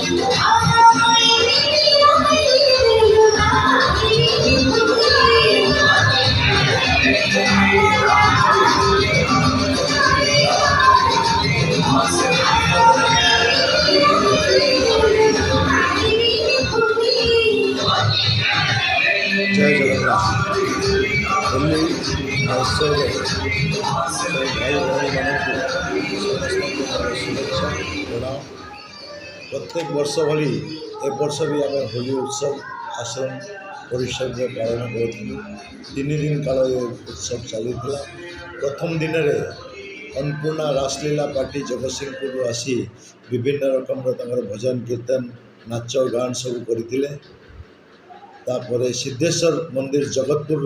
जय जगन्नाथ होली महोत्सव भाई भाई शुभेच्छा प्रणाम। प्रत्येक वर्ष भली ए वर्ष भी आम होली उत्सव आश्रम परिसर में पालन करूँ। 3 दिन काल ये उत्सव चली। प्रथम दिन में अन्नपूर्णा रासलीला पार्टी जगतसिंहपुर आसी विभिन्न रकम भजन कीर्तन नाच गान सब करते। तापर सिद्धेश्वर मंदिर जगतपुर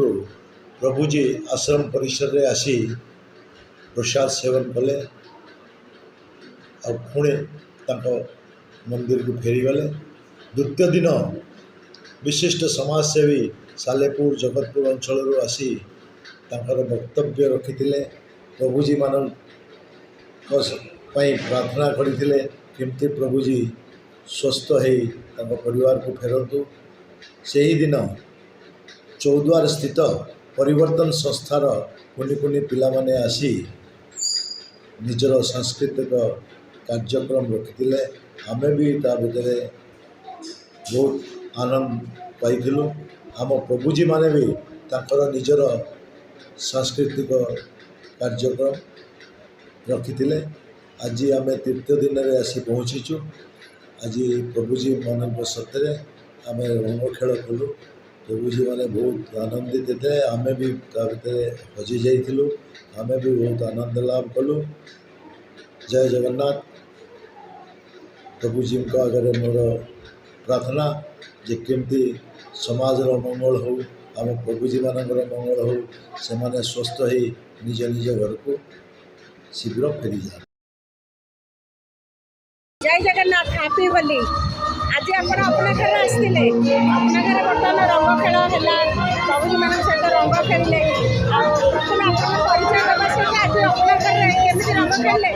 प्रभुजी आश्रम परिसर में आसी प्रसाद सेवन कले पुणे मंदिर को फेरीगले। द्वितीय दिन विशिष्ट समाजसेवी सालेपुर जगतपुर अंचल आसी वक्तव्य रखी प्रभुजी मान प्रार्थना करते केमती प्रभुजी स्वस्थ हो परिवार को फेरतु। से ही दिन चौद्वार स्थित परिवर्तन संस्थार कुनि कुनि पिला माने आसी निजर सांस्कृतिक कार्यक्रम रखी। आमे भी ता भितर बहुत आनंद पाइलु। आम प्रभुजी माने भी ताकर निजर सांस्कृतिक कार्यक्रम रखी। आज आम तृतीय दिन में आसी पहुँचीचु। आज प्रभुजी मान सत्य आम रंग खेल कलु। प्रभुजी मैंने बहुत आनंदित थे। आम भी हजि जाइलु। आम भी बहुत आनंद लाभ कलु। जय जगन्नाथ। प्रभुजी आगे मोर प्रार्थना जे केमती समाज मंगल हो, आम प्रभुजी मानकर मंगल हो, से माने स्वस्थ हो निज निज घर को शीघ्र फेरी जाए। जय जगन्नाथ। हैप्पी होली। आज आप अपना घर आसते अपना घर बर्तमान रंग खेल है प्रभुजी मान सहित रंग खेलिले। प्रथम आप परिचय देवा सहित आज अपना घर केमी रंग खेलिले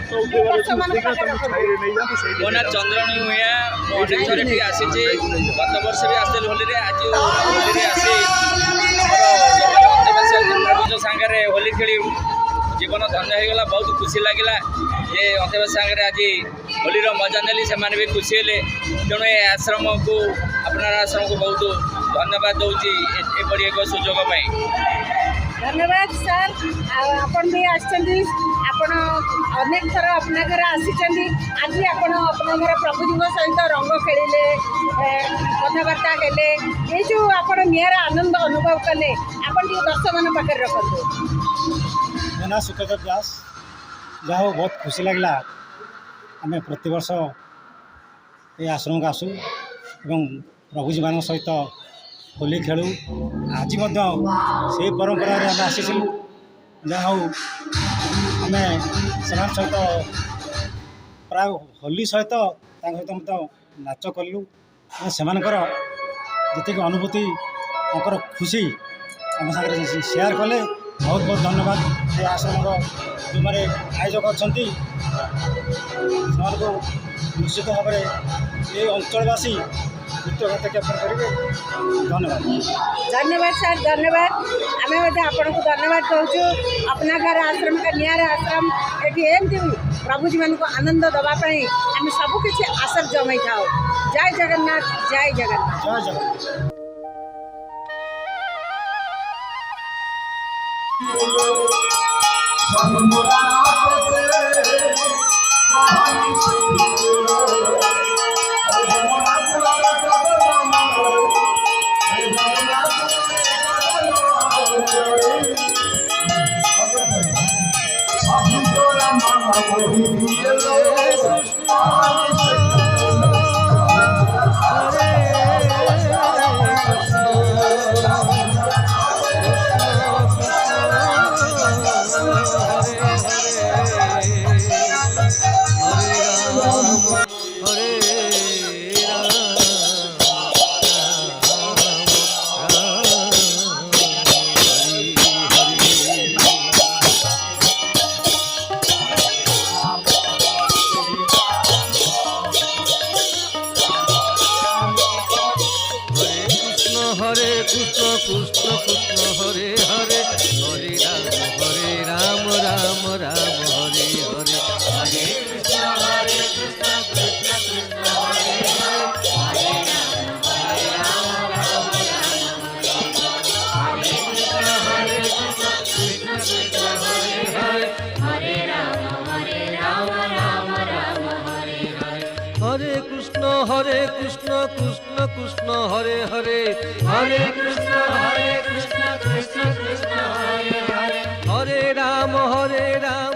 मो ना चंद्रणी भूया अनेक थर ये आसी गत वर्ष भी आसते होली आज होली आसी प्रभुज सांगे होली खेली जीवन धन्य होगला। बहुत खुशी लगे ये अंतबास सांगे आज होली मजा नेली से भी खुशी हेले। तेणु ये आश्रम को अपना आश्रम को बहुत धन्यवाद दूसरी एपरी एक सुजोग। धन्यवाद सर। आपन भी आपण अनेक थर अपना घर आसी आज आपण अपना घर प्रभुजी सहित रंग खेलिले कथबार्ता हेले ये जो आप निर आनंद अनुभव कले आपन दर्शक मान पाखे रखते। मो ना सुखदेव दास। जहाँ हो बहुत खुशी लगला। आम प्रति वर्ष ये आश्रम को आसू एवं प्रभुजी मान सहित होली खेलु। आज से परंपरा आम आसी जहाँ हो आम सहित प्राय होली सहित सहित मत नाच कलु। से जी अनुभूति खुशी आम सागर शेयर कले। बहुत बहुत धन्यवाद। ये आश्रम जो मैंने आयोजक अच्छा निश्चित भाव में ये अंचलवासी कृतज्ञता ज्ञापन करेंगे। धन्यवाद। धन्यवाद सर। धन्यवाद। आम आपन को धन्यवाद कहूँ। अपना घर आश्रम का नियर आश्रम ये एमती प्रभुजी मान को आनंद दवाई आम सबकि आशा जमाई था। जय जगन्नाथ। जय जगन्नाथ। जय जगन्नाथ। কৃষ্ণ কৃষ্ণ কৃষ্ণ হরে হরে হরে রাম রাম রাম হরে হরে হরে কৃষ্ণ কৃষ্ণ কৃষ্ণ কৃষ্ণ হরে হরে হরে রাম রাম রাম হরে হরে কৃষ্ণ কৃষ্ণ হরে হরে হরে রাম রাম রাম হরে হরে হরে কৃষ্ণ কৃষ্ণ কৃষ্ণ হরে হরে হরে কৃষ্ণ কৃষ্ণ কৃষ্ণ হরে হরে হরে রাম